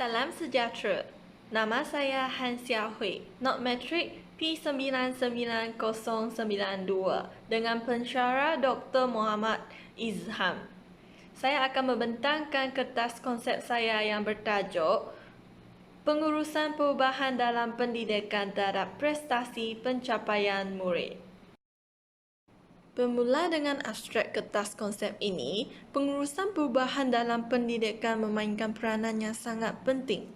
Salam sejahtera. Nama saya Han Sia Hui, not metrik P99092 dengan pensyarah Dr. Muhammad Izham. Saya akan membentangkan kertas konsep saya yang bertajuk Pengurusan Perubahan dalam Pendidikan terhadap Prestasi Pencapaian Murid. Bermula dengan abstrak kertas konsep ini, pengurusan perubahan dalam pendidikan memainkan peranan yang sangat penting.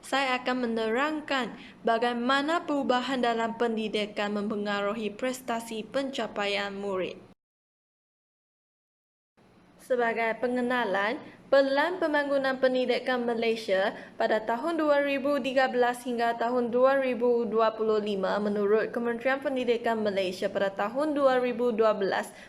Saya akan menerangkan bagaimana perubahan dalam pendidikan mempengaruhi prestasi pencapaian murid. Sebagai pengenalan, pelan pembangunan pendidikan Malaysia pada tahun 2013 hingga tahun 2025 menurut Kementerian Pendidikan Malaysia pada tahun 2012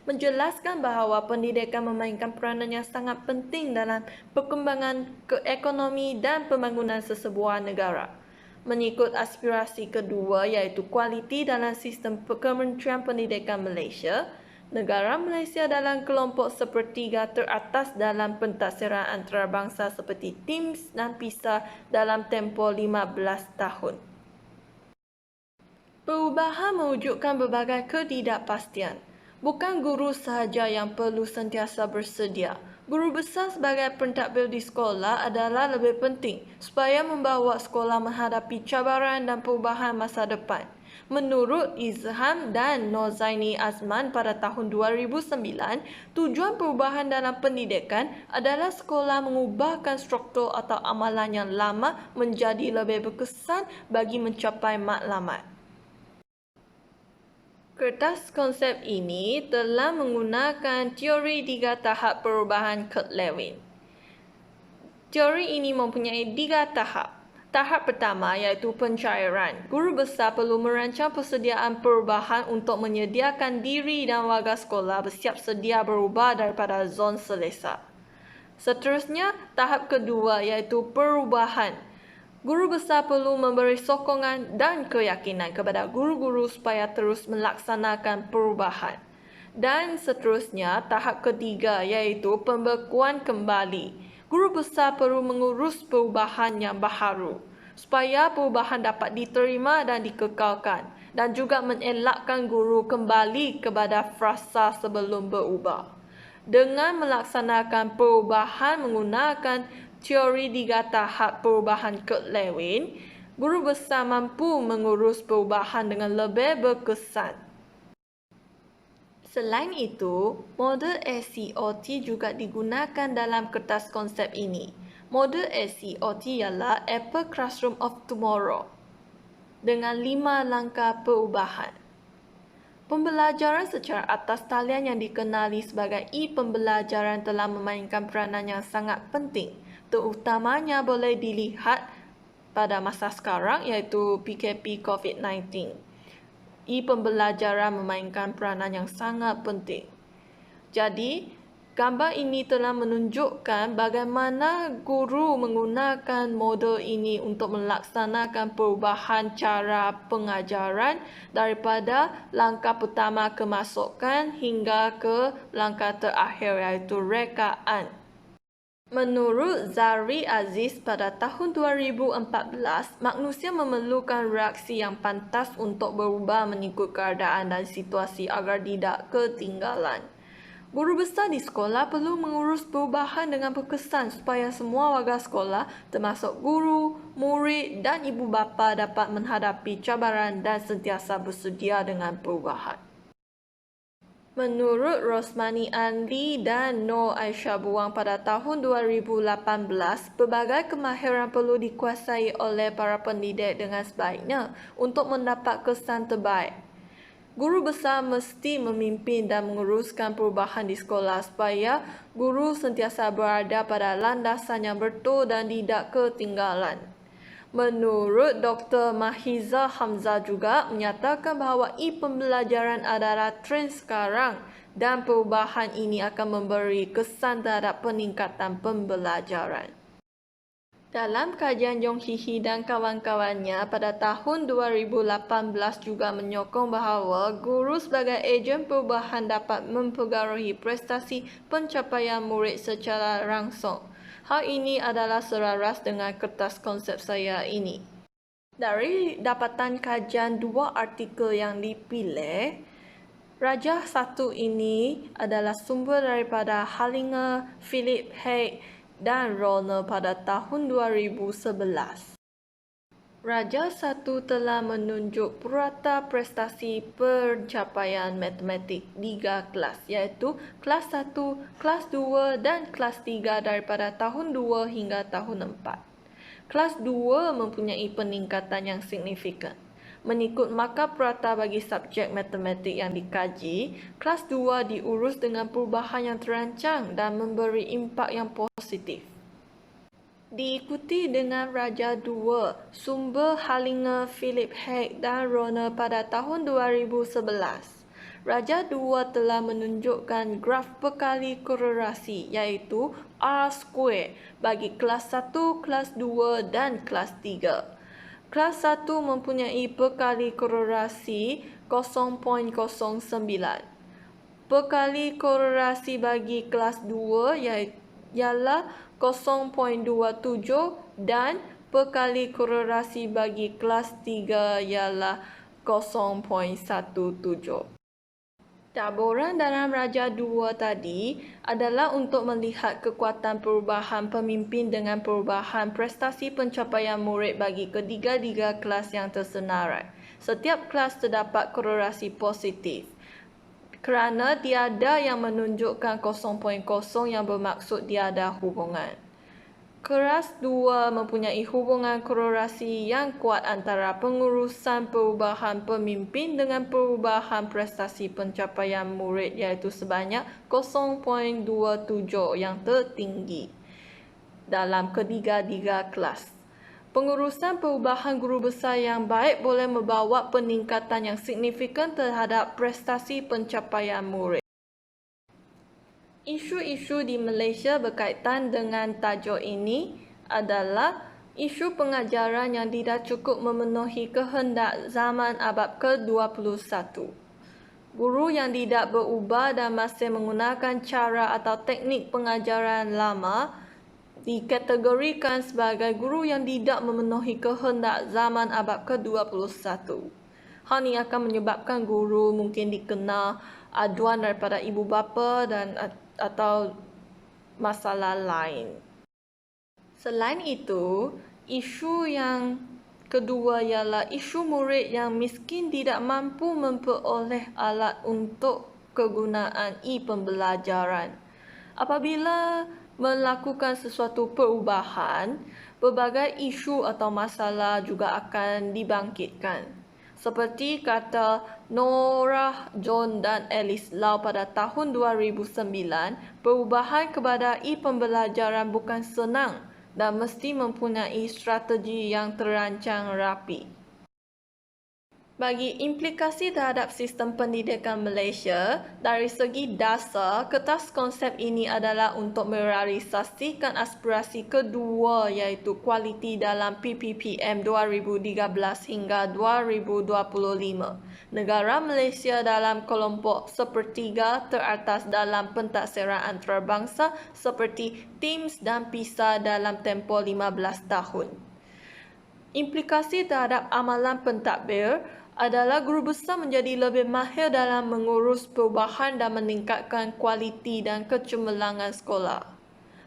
menjelaskan bahawa pendidikan memainkan peranan yang sangat penting dalam perkembangan ekonomi dan pembangunan sesebuah negara. Mengikut aspirasi kedua iaitu kualiti dalam sistem Kementerian Pendidikan Malaysia, negara Malaysia dalam kelompok sepertiga teratas dalam pentaksiran antarabangsa seperti TIMSS dan PISA dalam tempoh 15 tahun. Perubahan mewujudkan berbagai ketidakpastian. Bukan guru sahaja yang perlu sentiasa bersedia. Guru besar sebagai pentadbir di sekolah adalah lebih penting supaya membawa sekolah menghadapi cabaran dan perubahan masa depan. Menurut Izham dan Nozaini Azman pada tahun 2009, tujuan perubahan dalam pendidikan adalah sekolah mengubahkan struktur atau amalan yang lama menjadi lebih berkesan bagi mencapai matlamat. Kertas konsep ini telah menggunakan teori 3 tahap perubahan Kurt Lewin. Teori ini mempunyai 3 tahap. Tahap pertama iaitu pencairan. Guru besar perlu merancang persediaan perubahan untuk menyediakan diri dan warga sekolah bersiap sedia berubah daripada zon selesa. Seterusnya, tahap kedua iaitu perubahan. Guru besar perlu memberi sokongan dan keyakinan kepada guru-guru supaya terus melaksanakan perubahan. Dan seterusnya, tahap ketiga iaitu pembekuan kembali. Guru besar perlu mengurus perubahan yang baharu supaya perubahan dapat diterima dan dikekalkan dan juga mengelakkan guru kembali kepada frasa sebelum berubah. Dengan melaksanakan perubahan menggunakan teori 3 tahap perubahan Kurt Lewin, guru besar mampu mengurus perubahan dengan lebih berkesan. Selain itu, model SCOT juga digunakan dalam kertas konsep ini. Model SCOT ialah Apple Classroom of Tomorrow dengan 5 langkah perubahan. Pembelajaran secara atas talian yang dikenali sebagai e-pembelajaran telah memainkan peranan yang sangat penting. Terutamanya boleh dilihat pada masa sekarang iaitu PKP COVID-19. E-pembelajaran memainkan peranan yang sangat penting. Jadi, gambar ini telah menunjukkan bagaimana guru menggunakan model ini untuk melaksanakan perubahan cara pengajaran daripada langkah pertama kemasukan hingga ke langkah terakhir iaitu rekaan. Menurut Zahri Aziz pada tahun 2014, manusia memerlukan reaksi yang pantas untuk berubah mengikut keadaan dan situasi agar tidak ketinggalan. Guru besar di sekolah perlu mengurus perubahan dengan berkesan supaya semua warga sekolah, termasuk guru, murid dan ibu bapa dapat menghadapi cabaran dan sentiasa bersedia dengan perubahan. Menurut Rosmani Anli dan Noor Aisyah Buang pada tahun 2018, pelbagai kemahiran perlu dikuasai oleh para pendidik dengan sebaiknya untuk mendapat kesan terbaik. Guru besar mesti memimpin dan menguruskan perubahan di sekolah supaya guru sentiasa berada pada landasan yang betul dan tidak ketinggalan. Menurut Dr. Mahiza Hamzah juga menyatakan bahawa e-pembelajaran adalah trend sekarang dan perubahan ini akan memberi kesan terhadap peningkatan pembelajaran. Dalam kajian Yong Hihi dan kawan-kawannya pada tahun 2018 juga menyokong bahawa guru sebagai ejen perubahan dapat mempengaruhi prestasi pencapaian murid secara langsung. Hal ini adalah selaras dengan kertas konsep saya ini. Dari dapatan kajian dua artikel yang dipilih, Rajah 1 ini adalah sumber daripada Hallinger, Philip Haig dan Rohner pada tahun 2011. Rajah 1 telah menunjuk purata prestasi pencapaian matematik 3 kelas, iaitu kelas 1, kelas 2 dan kelas 3 daripada tahun 2 hingga tahun 4. Kelas 2 mempunyai peningkatan yang signifikan. Mengikut markah purata bagi subjek matematik yang dikaji, kelas 2 diurus dengan perubahan yang terancang dan memberi impak yang positif. Diikuti dengan Rajah 2, sumber Hallinger, Philip Haig dan Rohner pada tahun 2011. Rajah 2 telah menunjukkan graf perkali korelasi iaitu R-square bagi kelas 1, kelas 2 dan kelas 3. Kelas 1 mempunyai perkali korelasi 0.09. Perkali korelasi bagi kelas 2 ialah 0.27 dan perkali korelasi bagi kelas 3 ialah 0.17. Taburan dalam Rajah 2 tadi adalah untuk melihat kekuatan perubahan pemimpin dengan perubahan prestasi pencapaian murid bagi ketiga-tiga kelas yang tersenarai. Setiap kelas terdapat korelasi positif, kerana tiada yang menunjukkan 0.0 yang bermaksud tiada hubungan. Kelas 2 mempunyai hubungan korelasi yang kuat antara pengurusan perubahan pemimpin dengan perubahan prestasi pencapaian murid iaitu sebanyak 0.27 yang tertinggi dalam ketiga-tiga kelas. Pengurusan perubahan guru besar yang baik boleh membawa peningkatan yang signifikan terhadap prestasi pencapaian murid. Isu-isu di Malaysia berkaitan dengan tajuk ini adalah isu pengajaran yang tidak cukup memenuhi kehendak zaman abad ke-21. Guru yang tidak berubah dan masih menggunakan cara atau teknik pengajaran lama dikategorikan sebagai guru yang tidak memenuhi kehendak zaman abad ke-21. Hal ini akan menyebabkan guru mungkin dikena aduan daripada ibu bapa dan atau masalah lain. Selain itu, isu yang kedua ialah isu murid yang miskin tidak mampu memperoleh alat untuk kegunaan e-pembelajaran. Apabila melakukan sesuatu perubahan, berbagai isu atau masalah juga akan dibangkitkan. Seperti kata Norah, John dan Alice Lau pada tahun 2009, perubahan kepada e-pembelajaran bukan senang dan mesti mempunyai strategi yang terancang rapi. Bagi implikasi terhadap sistem pendidikan Malaysia, dari segi dasar, kertas konsep ini adalah untuk merealisasikan aspirasi kedua iaitu kualiti dalam PPPM 2013 hingga 2025. Negara Malaysia dalam kelompok sepertiga teratas dalam pentaksiraan antarabangsa seperti TIMSS dan PISA dalam tempoh 15 tahun. Implikasi terhadap amalan pentadbir adalah guru besar menjadi lebih mahir dalam mengurus perubahan dan meningkatkan kualiti dan kecemerlangan sekolah.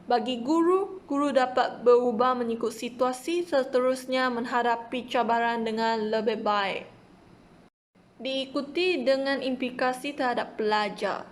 Bagi guru, guru dapat berubah mengikut situasi seterusnya menghadapi cabaran dengan lebih baik. Diikuti dengan implikasi terhadap pelajar.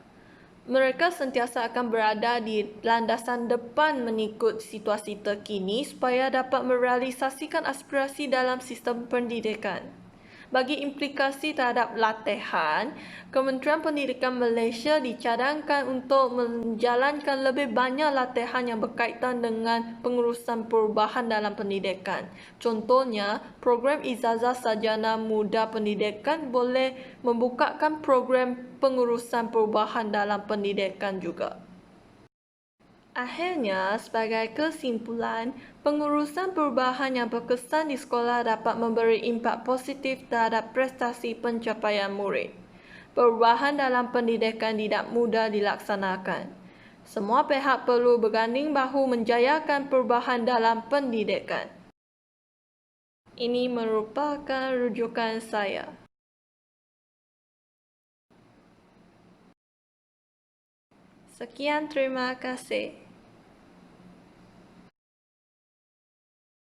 Mereka sentiasa akan berada di landasan depan mengikut situasi terkini supaya dapat merealisasikan aspirasi dalam sistem pendidikan. Bagi implikasi terhadap latihan, Kementerian Pendidikan Malaysia dicadangkan untuk menjalankan lebih banyak latihan yang berkaitan dengan pengurusan perubahan dalam pendidikan. Contohnya, program Ijazah Sarjana Muda Pendidikan boleh membukakan program pengurusan perubahan dalam pendidikan juga. Akhirnya, sebagai kesimpulan, pengurusan perubahan yang berkesan di sekolah dapat memberi impak positif terhadap prestasi pencapaian murid. Perubahan dalam pendidikan tidak mudah dilaksanakan. Semua pihak perlu berganding bahu menjayakan perubahan dalam pendidikan. Ini merupakan rujukan saya. Sekian, terima kasih.